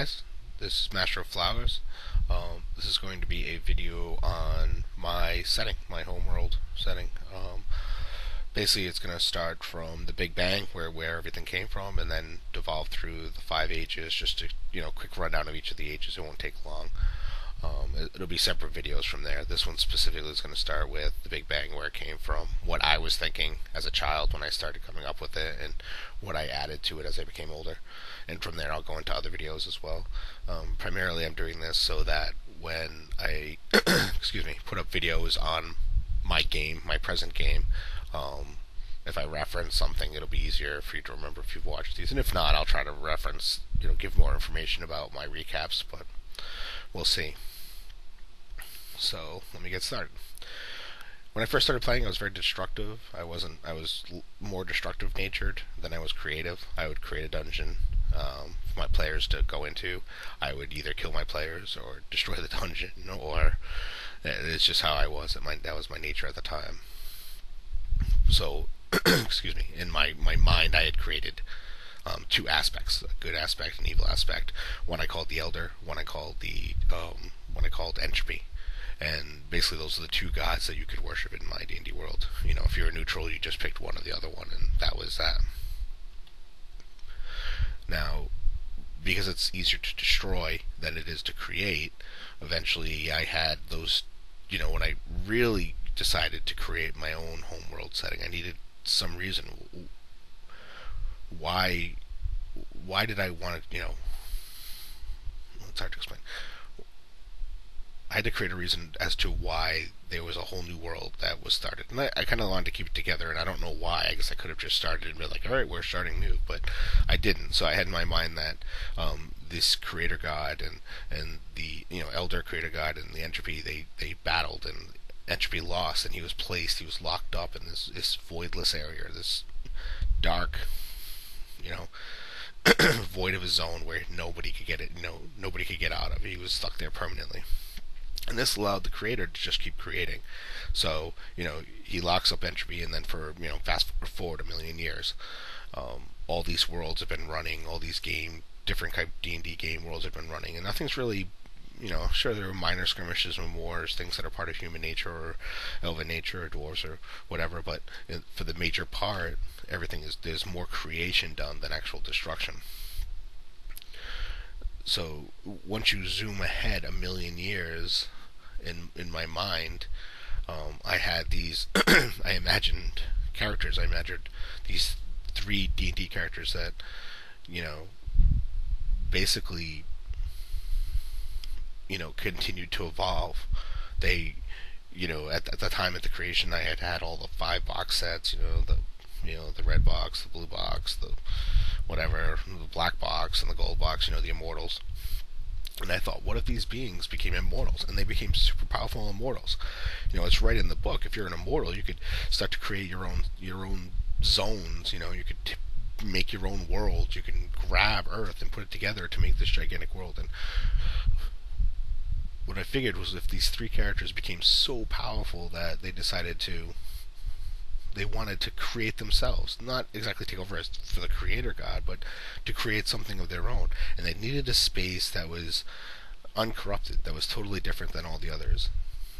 guys, this is Master of Flowers. This is going to be a video on my setting, my homeworld setting. Basically, it's going to start from the Big Bang, where everything came from, and then devolve through the 5 ages. Just to quick rundown of each of the ages. It won't take long. It'll be separate videos from there. This one specifically is going to start with the Big Bang, where it came from, what I was thinking as a child when I started coming up with it, and what I added to it as I became older. And from there, I'll go into other videos as well. Primarily, I'm doing this so that when I put up videos on my game, my present game, if I reference something, it'll be easier for you to remember if you've watched these. And if not, I'll try to reference, give more information about my recaps, but we'll see. So let me get started. When I first started playing, I was very destructive. I was more destructive natured than I was creative. I would create a dungeon for my players to go into. I would either kill my players or destroy the dungeon, or it's just how I was. That was my nature at the time. So, in my mind, I had created two aspects: a good aspect and an evil aspect. One I called the Elder. One I called entropy. And basically, those are the two gods that you could worship in my D&D world. If you're a neutral, you just picked one or the other one, and that was that. Now, because it's easier to destroy than it is to create, eventually I had those. When I really decided to create my own homeworld setting, I needed some reason. Why did I want to? It's hard to explain. I had to create a reason as to why there was a whole new world that was started. And I kind of wanted to keep it together, and I don't know why. I guess I could have just started and been like, alright, we're starting new, but I didn't. So I had in my mind that this creator god and the elder creator god and the entropy, they battled, and entropy lost, and he was locked up in this voidless area, this dark, void of his zone where nobody could get it, nobody could get out of it. He was stuck there permanently. And this allowed the creator to just keep creating. So, he locks up entropy, and then for, fast forward a million years, all these worlds have been running, all these different kind of D&D game worlds have been running, and nothing's really, sure there are minor skirmishes and wars, things that are part of human nature, or elven nature, or dwarves, or whatever, but for the major part, there's more creation done than actual destruction. So once you zoom ahead a million years in my mind, I had these I imagined characters. I imagined these three D&D characters that basically continued to evolve. They at the time of the creation, I had all the 5 box sets, the red box, the blue box, the whatever, the black box, and the gold box, the Immortals. And I thought, what if these beings became immortals, and they became super powerful immortals? It's right in the book. If you're an immortal, you could start to create your own zones. You could make your own world. You can grab Earth and put it together to make this gigantic world. And what I figured was, if these 3 characters became so powerful that they wanted to create themselves, not exactly take over for the creator god, but to create something of their own. And they needed a space that was uncorrupted, that was totally different than all the others.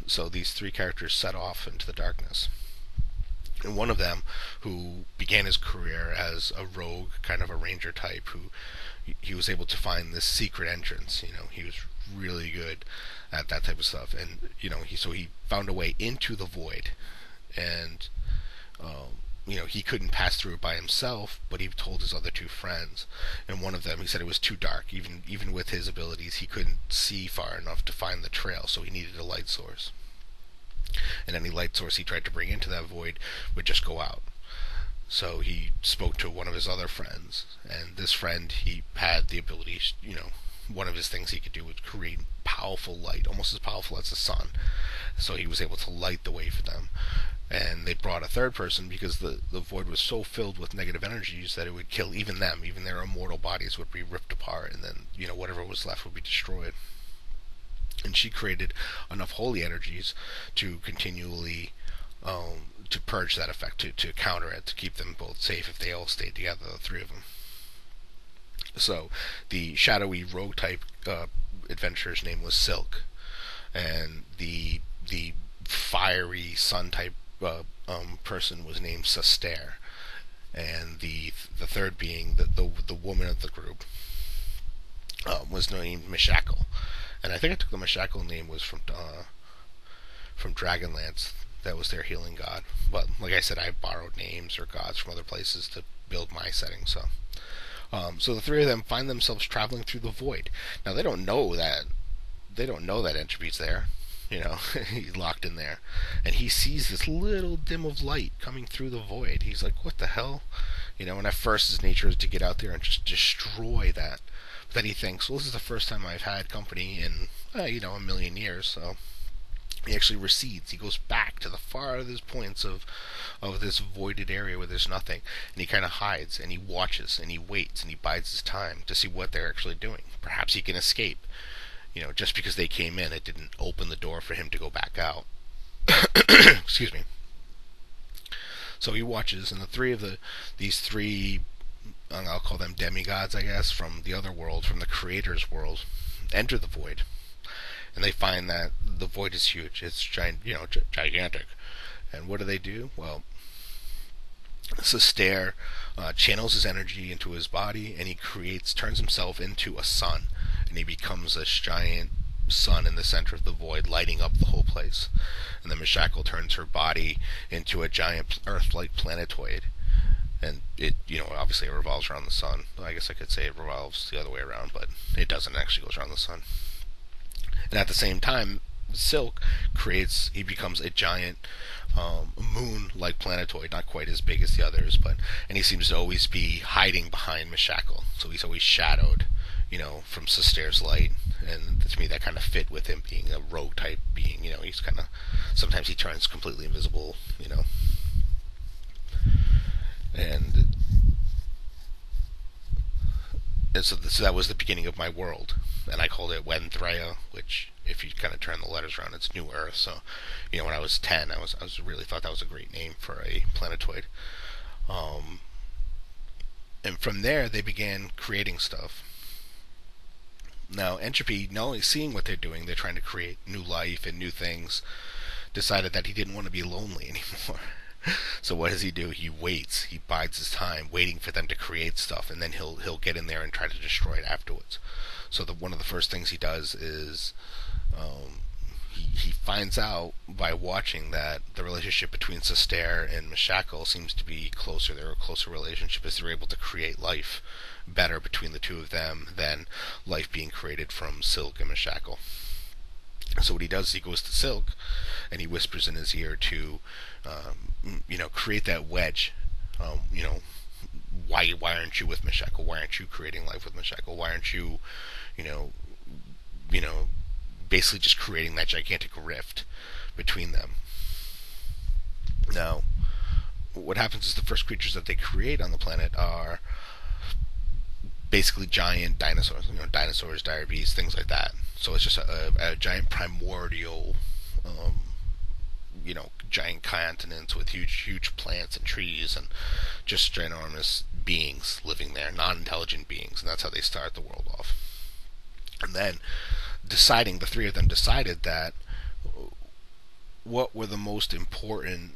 So these 3 characters set off into the darkness. And one of them, who began his career as a rogue, kind of a ranger type, who he was able to find this secret entrance. He was really good at that type of stuff. And he found a way into the void, and he couldn't pass through it by himself, but he told his other 2 friends. And one of them, he said it was too dark. Even with his abilities, he couldn't see far enough to find the trail, so he needed a light source. And any light source he tried to bring into that void would just go out. So he spoke to one of his other friends, and this friend, he had the ability, one of his things he could do was create powerful light, almost as powerful as the sun. So he was able to light the way for them. And they brought a third person because the void was so filled with negative energies that it would kill even them. Even their immortal bodies would be ripped apart, and then whatever was left would be destroyed. And she created enough holy energies to continually to purge that effect, to counter it, to keep them both safe if they all stayed together, the 3 of them. So the shadowy rogue type adventurer's name was Silk, and the fiery sun type person was named Sustair, and the third being the woman of the group was named Mishakal. And I think I took the Mishakal name was from Dragonlance. That was their healing god. But like I said, I borrowed names or gods from other places to build my setting. So the three of them find themselves traveling through the void. Now they don't know that entropy's there. You know, he's locked in there, and he sees this little dim of light coming through the void. He's like, "What the hell?" You know, and at first his nature is to get out there and just destroy that. But then he thinks, "Well, this is the first time I've had company in a million years." So he actually recedes. He goes back to the farthest points of this voided area where there's nothing, and he kind of hides and he watches and he waits and he bides his time to see what they're actually doing. Perhaps he can escape. You know, just because they came in, it didn't open the door for him to go back out. Excuse me. So he watches, and these three, I'll call them demigods, I guess, from the other world, from the creator's world, enter the void, and they find that the void is huge. It's gigantic. And what do? Well, Sustair channels his energy into his body, and he turns himself into a sun, and he becomes this giant sun in the center of the void, lighting up the whole place. And then Mishakal turns her body into a giant Earth-like planetoid, and it, obviously it revolves around the sun. I guess I could say it revolves the other way around, but it doesn't. It actually goes around the sun. And at the same time, Silk he becomes a giant moon-like planetoid, not quite as big as the others, and he seems to always be hiding behind Mishakal, so he's always shadowed, from Sustair's light, and to me that kind of fit with him being a rogue type being. He's kind of, sometimes he turns completely invisible, and so that was the beginning of my world, and I called it Wen'Thrae, which, if you kind of turn the letters around, it's New Earth. So, when I was 10, I was really thought that was a great name for a planetoid. And from there, they began creating stuff. Now, Entropy, not only seeing what they're doing, they're trying to create new life and new things, decided that he didn't want to be lonely anymore. So what does he do? He waits. He bides his time, waiting for them to create stuff, and then he'll get in there and try to destroy it afterwards. So one of the first things he does is he finds out by watching that the relationship between Sustair and Mishakal seems to be closer. They're a closer relationship as they're able to create life better between the two of them than life being created from Silk and Mishakal. So what he does is he goes to Silk and he whispers in his ear to, create that wedge. Why aren't you with Mishakal? Why aren't you creating life with Mishakal? Why aren't you, basically just creating that gigantic rift between them? Now, what happens is the first creatures that they create on the planet are basically giant dinosaurs, dinosaurs, dire beasts, things like that. So it's just a giant primordial, giant continents with huge plants and trees and just ginormous beings living there, non-intelligent beings, and that's how they start the world off. And then the three of them decided that what were the most important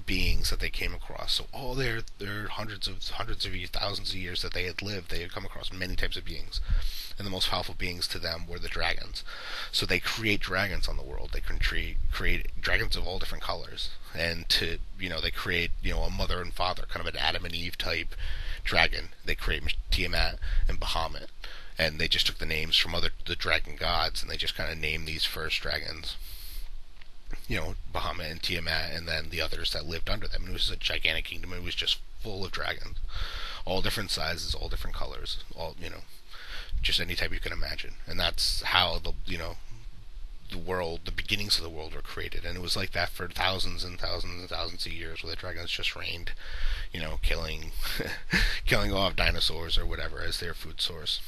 beings that they came across. So all their hundreds of years, thousands of years that they had lived, they had come across many types of beings, and the most powerful beings to them were the dragons. So they create dragons on the world. They can create dragons of all different colors, and they create a mother and father, kind of an Adam and Eve type dragon. They create Tiamat and Bahamut, and they just took the names from the dragon gods, and they just kind of named these first dragons. Bahamut and Tiamat, and then the others that lived under them. And it was a gigantic kingdom. It was just full of dragons, all different sizes, all different colors, all just any type you can imagine. And that's how the world, the beginnings of the world, were created. And it was like that for thousands and thousands and thousands of years, where the dragons just reigned, killing killing off dinosaurs or whatever as their food source.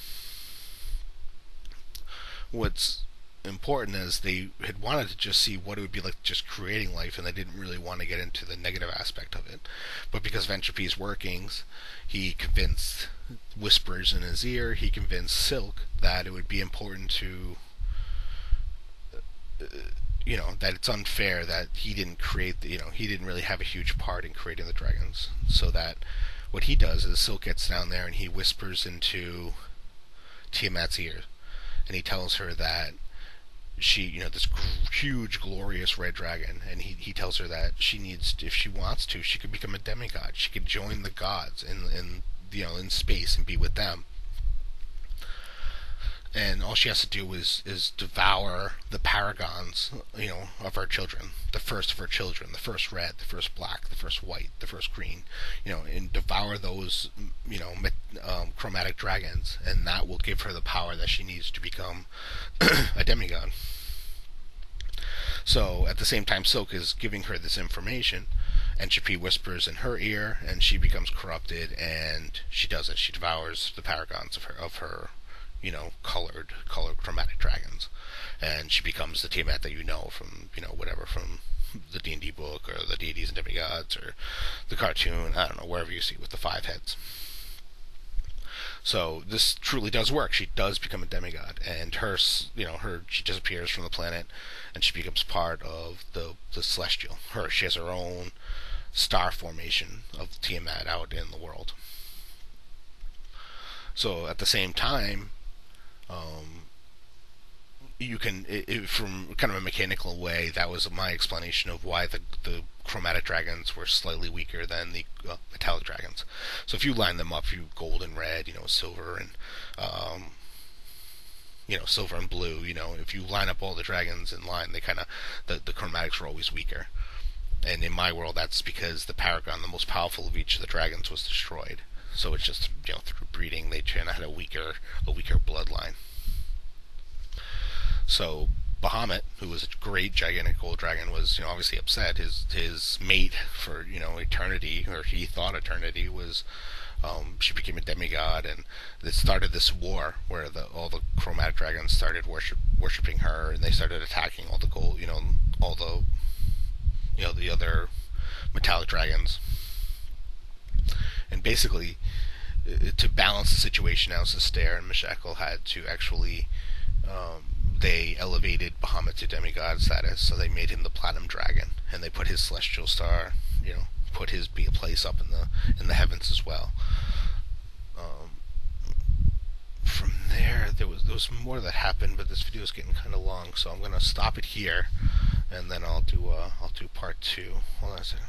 What's important as they had wanted to just see what it would be like just creating life, and they didn't really want to get into the negative aspect of it. But because of entropy's workings, he convinced whispers in his ear. He convinced Silk that it would be important to, that it's unfair that he didn't create. He didn't really have a huge part in creating the dragons. So that what he does is Silk gets down there and he whispers into Tiamat's ear, and he tells her that this huge, glorious red dragon, and he tells her that she needs, if she wants to, she could become a demigod. She could join the gods in space and be with them. And all she has to do is devour the paragons, of her children, the first of her children, the first red, the first black, the first white, the first green, and devour those, chromatic dragons, and that will give her the power that she needs to become a demigod. So at the same time, Silk is giving her this information, Entropy whispers in her ear, and she becomes corrupted, and she does it. She devours the paragons of her colored chromatic dragons, and she becomes the Tiamat that from whatever, from the D&D book, or the Deities and Demigods, or the cartoon, I don't know, wherever you see with the 5 heads. So this truly does work. She does become a demigod, and she disappears from the planet, and she becomes part of the celestial. She has her own star formation of Tiamat out in the world. So at the same time, you can, from kind of a mechanical way, that was my explanation of why the chromatic dragons were slightly weaker than the metallic dragons. So if you line them up, gold and red, silver and silver and blue, if you line up all the dragons in line, they kind of, the chromatics were always weaker. And in my world, that's because the paragon, the most powerful of each of the dragons, was destroyed. So it's just, through breeding, they kind of had a weaker bloodline. So Bahamut, who was a great gigantic gold dragon, was obviously upset. His mate for eternity, or he thought eternity, was she became a demigod, and it started this war where all the chromatic dragons started worshiping her, and they started attacking all the gold, all the other metallic dragons. And basically, to balance the situation out, Sestair and Meshekal had to actually, they elevated Bahamut to demigod status, so they made him the Platinum Dragon, and they put his celestial star, put his place up in the heavens as well. From there was more that happened, but this video is getting kind of long, so I'm gonna stop it here, and then I'll do part 2. Hold on a second.